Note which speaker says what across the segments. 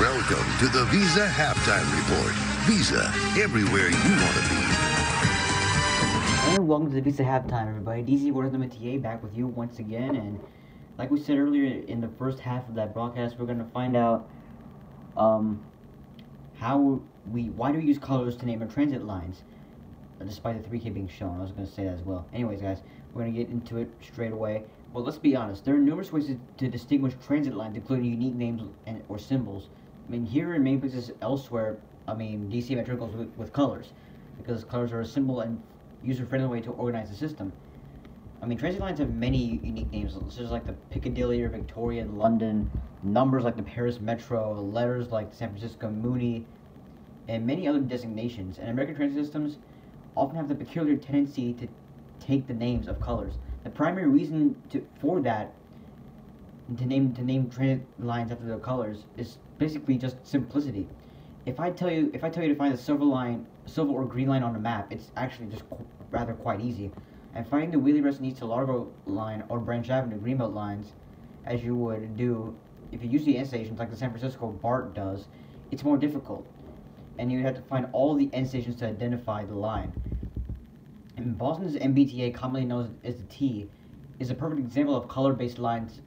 Speaker 1: Welcome to the Visa Halftime Report. Visa, everywhere you want to be.
Speaker 2: And welcome to the Visa Halftime, everybody. DC Wars Limit TA back with you once again. And like we said earlier in the first half of that broadcast, we're going to find out why do we use colors to name our transit lines, despite the 3K being shown. I was going to say that as well. Anyways, guys, we're going to get into it straight away. Well, let's be honest. There are numerous ways to distinguish transit lines, including unique names or symbols. I mean, here in many places elsewhere, DC Metro goes with colors, because colors are a simple and user-friendly way to organize the system. I mean, transit lines have many unique names, such as like the Piccadilly or Victoria in London, numbers like the Paris Metro, letters like the San Francisco Mooney, and many other designations. And American transit systems often have the peculiar tendency to take the names of colors. The primary reason for that, to name transit lines after their colors, is basically just simplicity. If I tell you to find a silver or green line on a map, it's actually just rather quite easy. And finding the Wheelie Rest East to Largo line or Branch Avenue Greenbelt lines, as you would do if you use the end stations like the San Francisco BART does, it's more difficult, and you'd have to find all the end stations to identify the line. And Boston's MBTA, commonly known as the T, is a perfect example of color-based lines,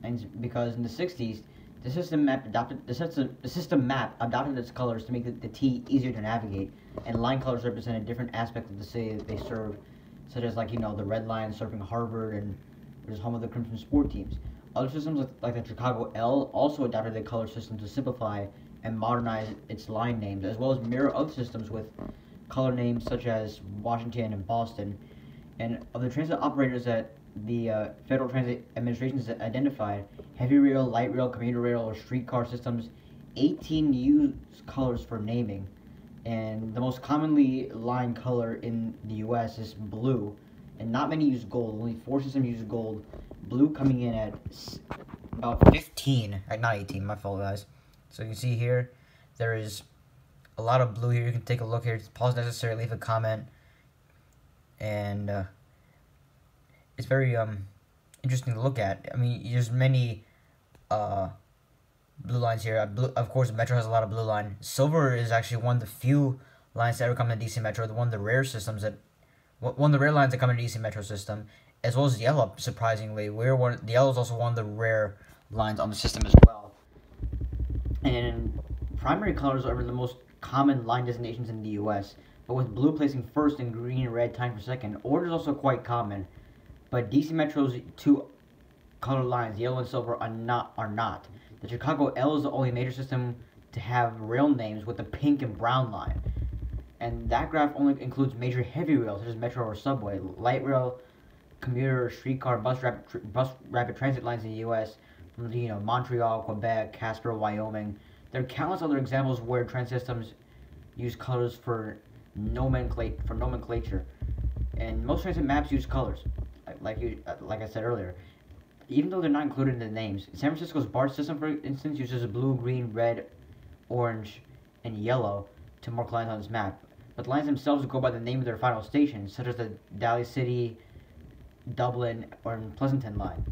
Speaker 2: and because in the 60s, the system map adopted its colors to make the T easier to navigate, and line colors represented different aspects of the city that they serve, such as the red line serving Harvard, and which is home of the Crimson sport teams. Other systems like the Chicago L also adopted the color system to simplify and modernize its line names, as well as mirror other systems with color names such as Washington and Boston. And of the transit operators that the Federal Transit Administration has identified, heavy rail, light rail, commuter rail, or streetcar systems, 18 use colors for naming. And the most commonly line color in the U.S. is blue, and not many use gold. Only 4 systems use gold. Blue coming in at about 15, not 18, my fault, guys. So you can see here, there is a lot of blue here. You can take a look here. Pause necessary, leave a comment, and it's very interesting to look at. I mean, there's many blue lines here. Of course, Metro has a lot of blue line. Silver is actually one of the few lines that ever come in the DC Metro. One of the rare lines that come in the DC Metro system, as well as yellow. Surprisingly, the yellow is also one of the rare lines on the system as well. And primary colors are the most common line designations in the U.S., but with blue placing first and green and red tying for second. Order is also quite common, but DC Metro's 2 color lines, yellow and silver, are not. The Chicago L is the only major system to have rail names with the pink and brown line, and that graph only includes major heavy rails such as Metro or Subway. Light rail, commuter, streetcar, bus rapid transit lines in the U.S. from Montreal, Quebec, Casper, Wyoming. There are countless other examples where transit systems use colors for nomenclature, and most transit maps use colors, like I said earlier, even though they're not included in the names. San Francisco's BART system, for instance, uses blue, green, red, orange, and yellow to mark lines on its map, but the lines themselves go by the name of their final stations, such as the Daly City, Dublin, or Pleasanton line.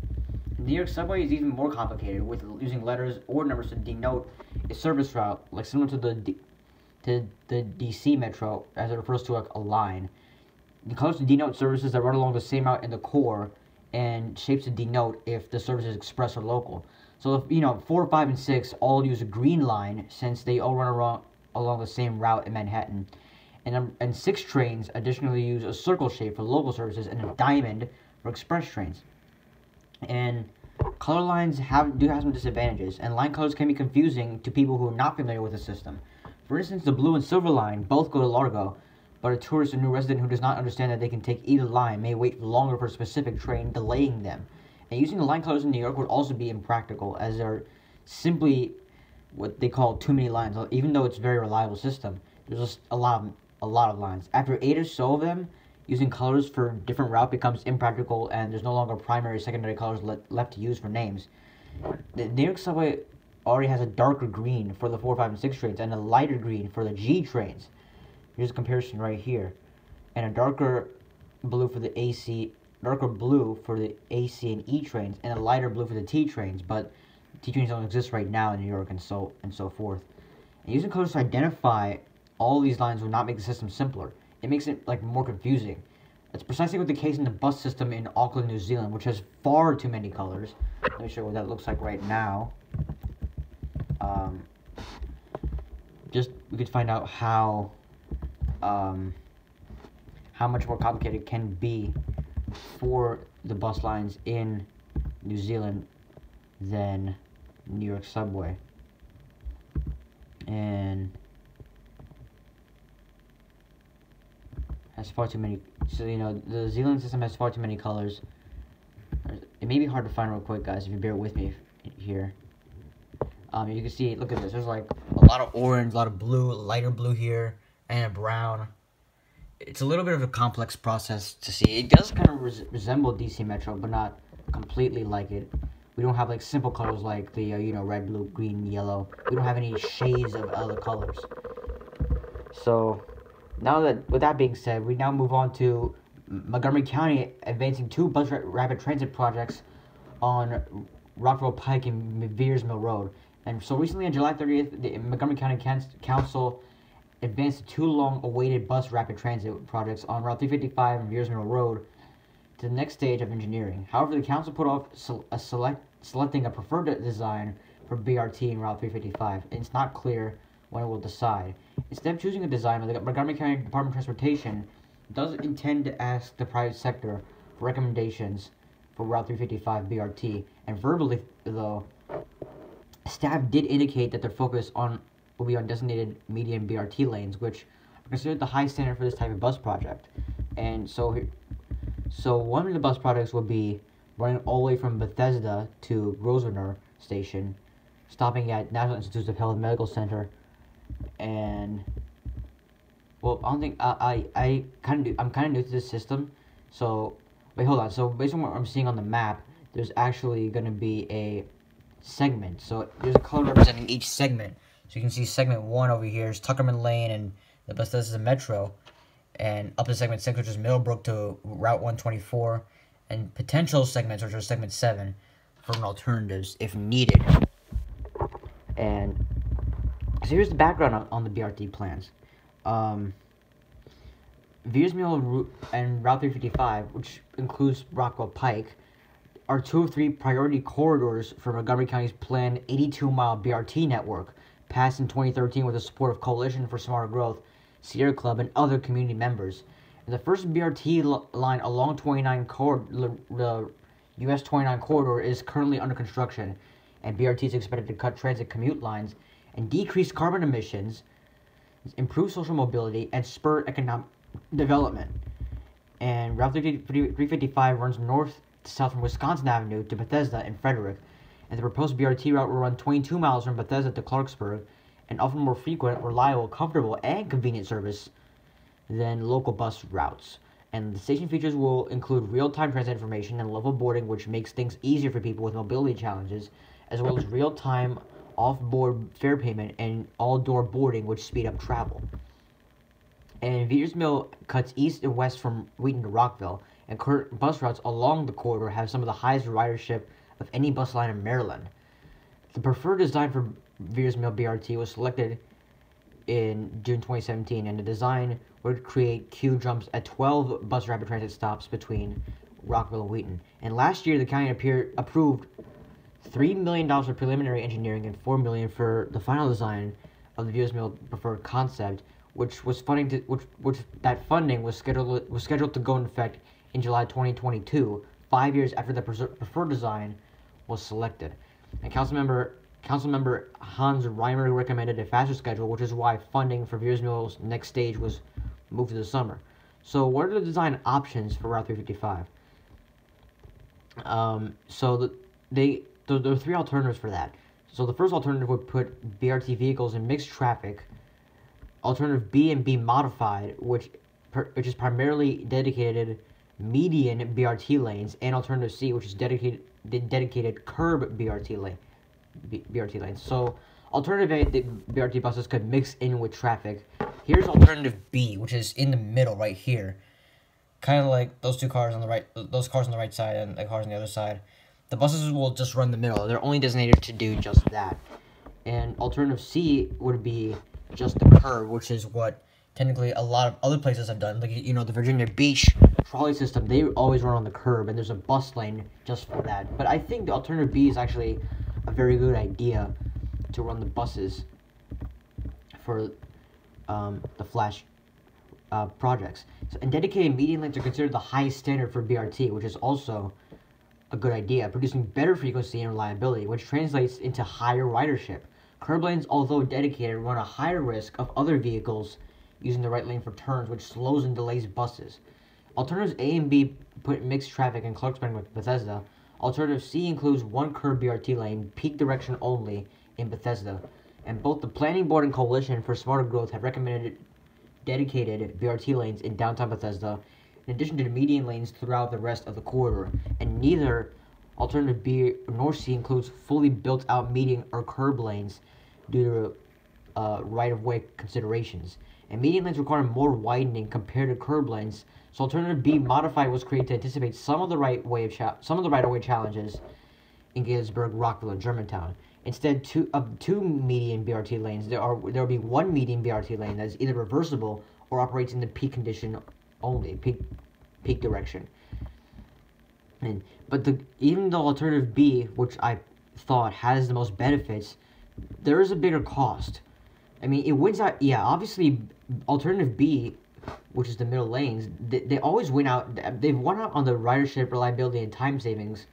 Speaker 2: The New York subway is even more complicated, with using letters or numbers to denote a service route, like similar to the DC Metro, as it refers to a line. The colors to denote services that run along the same route in the core, and shapes to denote if the service is express or local. So if 4, 5, and 6 all use a green line, since they all run along the same route in Manhattan. And 6 trains additionally use a circle shape for local services and a diamond for express trains. And color lines do have some disadvantages, and line colors can be confusing to people who are not familiar with the system. For instance, the blue and silver line both go to Largo, but a tourist or new resident who does not understand that they can take either line may wait longer for a specific train, delaying them. And using the line colors in New York would also be impractical, as they're simply what they call too many lines. Even though it's a very reliable system, there's just a lot of lines. After 8 or so of them, using colors for different route becomes impractical, and there's no longer primary or secondary colors left to use for names. The New York subway already has a darker green for the 4, 5, and 6 trains, and a lighter green for the G trains. Here's a comparison right here. And a darker blue for the AC and E trains, and a lighter blue for the T trains. But T-trains don't exist right now in New York and so forth. And using colors to identify all these lines will not make the system simpler. It makes it like more confusing. That's precisely what the case in the bus system in Auckland, New Zealand, which has far too many colors. Let me show you what that looks like right now. Just we could find out how much more complicated it can be for the bus lines in New Zealand than New York subway. And has far too many. So the New Zealand system has far too many colors. It may be hard to find real quick, guys, if you bear with me here. You can see, look at this. There's like a lot of orange, a lot of blue, lighter blue here, and a brown. It's a little bit of a complex process to see. It does kind of resemble DC Metro, but not completely like it. We don't have like simple colors like the red, blue, green, yellow. We don't have any shades of other colors. So now that, with that being said, we now move on to Montgomery County advancing 2 bus rapid transit projects on Rockville Pike and Veers Mill Road. And so recently on July 30th, the Montgomery County Council advanced 2 long-awaited bus rapid transit projects on Route 355 and Veers Mill Road to the next stage of engineering. However, the council put off selecting a preferred design for BRT in Route 355, and it's not clear when it will decide. Instead of choosing a design, the Montgomery County Department of Transportation does intend to ask the private sector for recommendations for Route 355 BRT, and verbally, though, staff did indicate that their focus will be on designated median BRT lanes, which are considered the high standard for this type of bus project. And so one of the bus projects will be running all the way from Bethesda to Grosvenor Station, stopping at National Institutes of Health Medical Center, and well, I don't think I'm kind of new to this system, so wait, hold on. So based on what I'm seeing on the map, there's actually going to be a segment. So there's a color representing each segment. So you can see segment 1 over here is Tuckerman Lane and the Bethesda Metro, and up to segment 6, which is Middlebrook to Route 124, and potential segments, which are segment 7, for alternatives if needed. And so here's the background on the BRT plans. Veers Mill and Route 355, which includes Rockwell Pike, are 2 of 3 priority corridors for Montgomery County's planned 82-mile BRT network, passed in 2013 with the support of Coalition for Smarter Growth, Sierra Club, and other community members. And the first BRT line along the US 29 corridor is currently under construction, and BRT is expected to cut transit commute lines and decrease carbon emissions, improve social mobility, and spur economic development. And Route 355 runs north to south from Wisconsin Avenue to Bethesda and Frederick, and the proposed BRT route will run 22 miles from Bethesda to Clarksburg, and offer more frequent, reliable, comfortable, and convenient service than local bus routes. And the station features will include real-time transit information and level boarding, which makes things easier for people with mobility challenges, as well as real-time off-board fare payment and all-door boarding, which speed up travel. And Veers Mill cuts east and west from Wheaton to Rockville, and current bus routes along the corridor have some of the highest ridership of any bus line in Maryland. The preferred design for Veers Mill BRT was selected in June 2017, and the design would create queue jumps at 12 bus rapid transit stops between Rockville and Wheaton. And last year, the county approved $3 million for preliminary engineering and $4 million for the final design of the Veers Mill preferred concept, which that funding was scheduled to go into effect in July 2022, 5 years after the preferred design was selected. And Councilmember Hans Reimer recommended a faster schedule, which is why funding for Veers Mill's next stage was moved to the summer. So what are the design options for Route 355? There are 3 alternatives for that. So the first alternative would put BRT vehicles in mixed traffic. Alternative B and B modified, which is primarily dedicated median BRT lanes, and alternative C, which is dedicated curb BRT lanes. So alternative A, the BRT buses could mix in with traffic. Here's alternative B, which is in the middle right here, kind of like those cars on the right side and the cars on the other side. The buses will just run the middle. They're only designated to do just that. And alternative C would be just the curb, which is what technically a lot of other places have done. Like, you know, the Virginia Beach trolley system, they always run on the curb, and there's a bus lane just for that. But I think the alternative B is actually a very good idea to run the buses for the flash projects. And dedicated median lanes are considered the highest standard for BRT, which is also a good idea, producing better frequency and reliability, which translates into higher ridership. Curb lanes, although dedicated, run a higher risk of other vehicles using the right lane for turns, which slows and delays buses. Alternatives A and B put mixed traffic in Clarksburg with Bethesda. Alternative C includes one curb BRT lane, peak direction only, in Bethesda. And both the Planning Board and Coalition for Smarter Growth have recommended dedicated BRT lanes in downtown Bethesda, in addition to the median lanes throughout the rest of the corridor. And neither alternative B nor C includes fully built out median or curb lanes due to right-of-way considerations. And median lanes require more widening compared to curb lanes, so alternative B modified was created to anticipate some of the right-of-way challenges in Gaithersburg, Rockville, and Germantown. Instead of two median BRT lanes, there will be one median BRT lane that is either reversible or operates in the peak condition only, peak direction. But even though alternative B, which I thought has the most benefits, there is a bigger cost. I mean, it wins out. Yeah, obviously, alternative B, which is the middle lanes, they always win out. They've won out on the ridership, reliability, and time savings.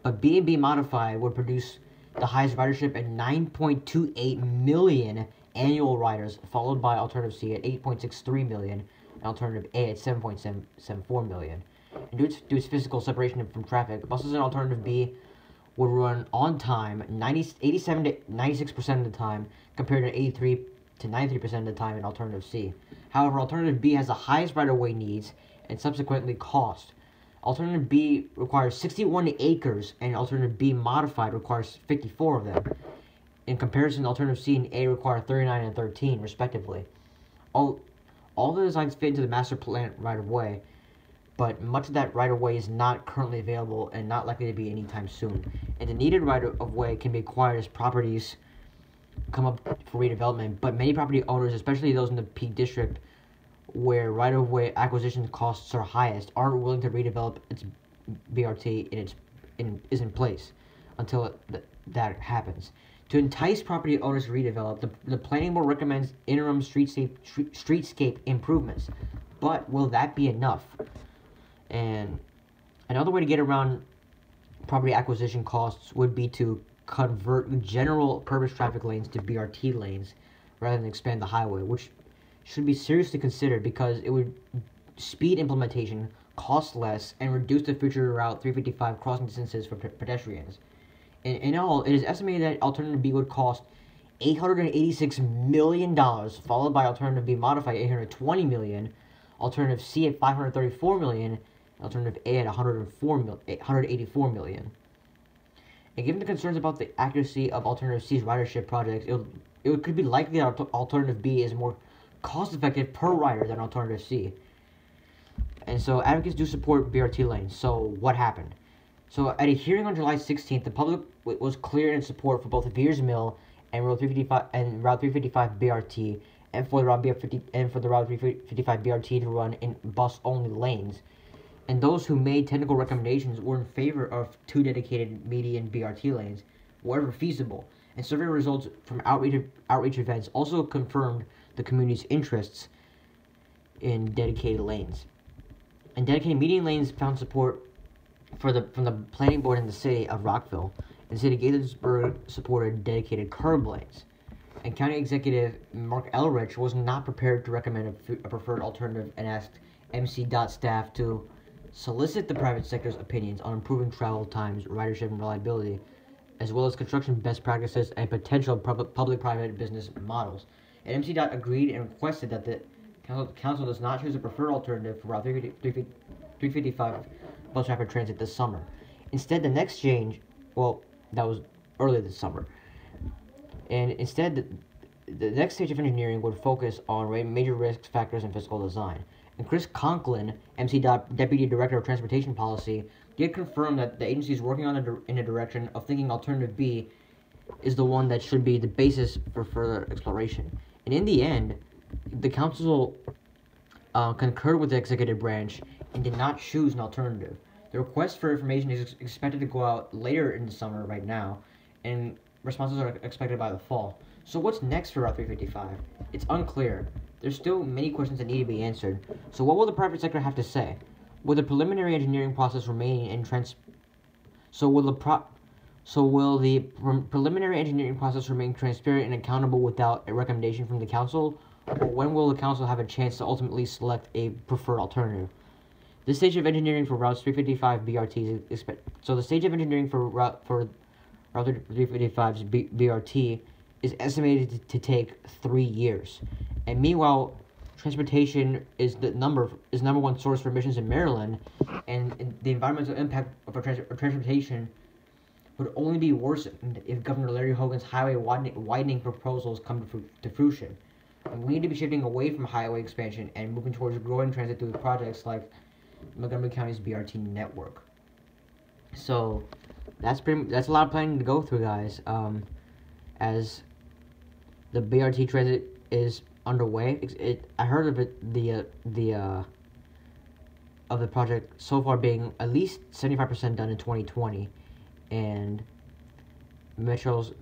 Speaker 2: But B and B modified would produce the highest ridership at 9.28 million annual riders, followed by alternative C at 8.63 million, and alternative A at 7.74 million. And due to its physical separation from traffic, buses in alternative B would run on time 87 to 96% of the time, compared to 83 to 93% of the time in alternative C. However, alternative B has the highest right-of-way needs and subsequently cost. Alternative B requires 61 acres, and alternative B modified requires 54 of them. In comparison, alternative C and A require 39 and 13, respectively. All the designs fit into the master plan right-of-way, but much of that right-of-way is not currently available and not likely to be anytime soon. And the needed right-of-way can be acquired as properties come up for redevelopment, but many property owners, especially those in the Peak District, where right-of-way acquisition costs are highest, aren't willing to redevelop its BRT is in place until that happens. To entice property owners to redevelop, the Planning Board recommends interim streetscape improvements. But will that be enough? And another way to get around property acquisition costs would be to convert general purpose traffic lanes to BRT lanes rather than expand the highway, which should be seriously considered because it would speed implementation, cost less, and reduce the future Route 355 crossing distances for pedestrians. In all, it is estimated that alternative B would cost $886 million, followed by alternative B modified $820 million, alternative C at $534 million, alternative A at $184 million. And given the concerns about the accuracy of alternative C's ridership projects, it could be likely that alternative B is more cost-effective per rider than alternative C. And so advocates do support BRT lanes. So what happened? So at a hearing on July 16th, the public was clear in support for both Veers Mill and Route 355 BRT, and for the Route 355 BRT to run in bus-only lanes. And those who made technical recommendations were in favor of two dedicated median BRT lanes, wherever feasible. And survey results from outreach events also confirmed the community's interests in dedicated lanes. And dedicated median lanes found support from the Planning Board in the city of Rockville. And the city of Gaithersburg supported dedicated curb lanes. And County Executive Mark Elrich was not prepared to recommend a preferred alternative and asked MC.dot staff to solicit the private sector's opinions on improving travel times, ridership, and reliability, as well as construction best practices and potential public-private business models. And MC.dot agreed and requested that the council does not choose a preferred alternative for Route 355 bus rapid transit this summer. Instead, the next change, well, that was earlier this summer, and instead, the next stage of engineering would focus on major risk factors and physical design. And Chris Conklin, MC.dot Deputy Director of Transportation Policy, did confirm that the agency is working in a direction of thinking alternative B is the one that should be the basis for further exploration. And in the end, the council concurred with the executive branch and did not choose an alternative. The request for information is expected to go out later in the summer right now, and responses are expected by the fall. So what's next for Route 355? It's unclear. There's still many questions that need to be answered. So what will the private sector have to say? Will the preliminary engineering process remain in preliminary engineering process remain transparent and accountable without a recommendation from the council? Or when will the council have a chance to ultimately select a preferred alternative? The stage of engineering for Route 355 BRT is the stage of engineering for Route 355's BRT is estimated to take 3 years. And meanwhile, transportation is number one source for emissions in Maryland, and the environmental impact of transportation would only be worsened if Governor Larry Hogan's highway widening proposals come to fruition. And we need to be shifting away from highway expansion and moving towards growing transit through projects like Montgomery County's BRT network. So that's a lot of planning to go through, guys. As the BRT transit is underway, I heard of it of the project so far being at least 75% done in 2020, and Metro's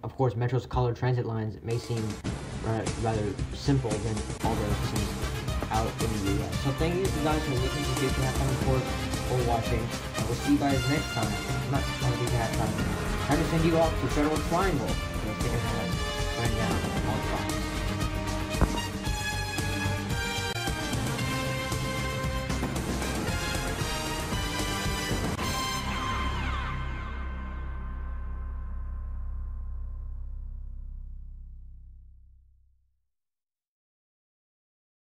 Speaker 2: of course Metro's colored transit lines may seem rather simple than all the systems out in the US. So thank you guys for listening to Future Halftime Report or watching. And we'll see you guys next time. Not on Future Halftime. Trying to send you off to Federal Triangle. Let's take a half right now on Fox.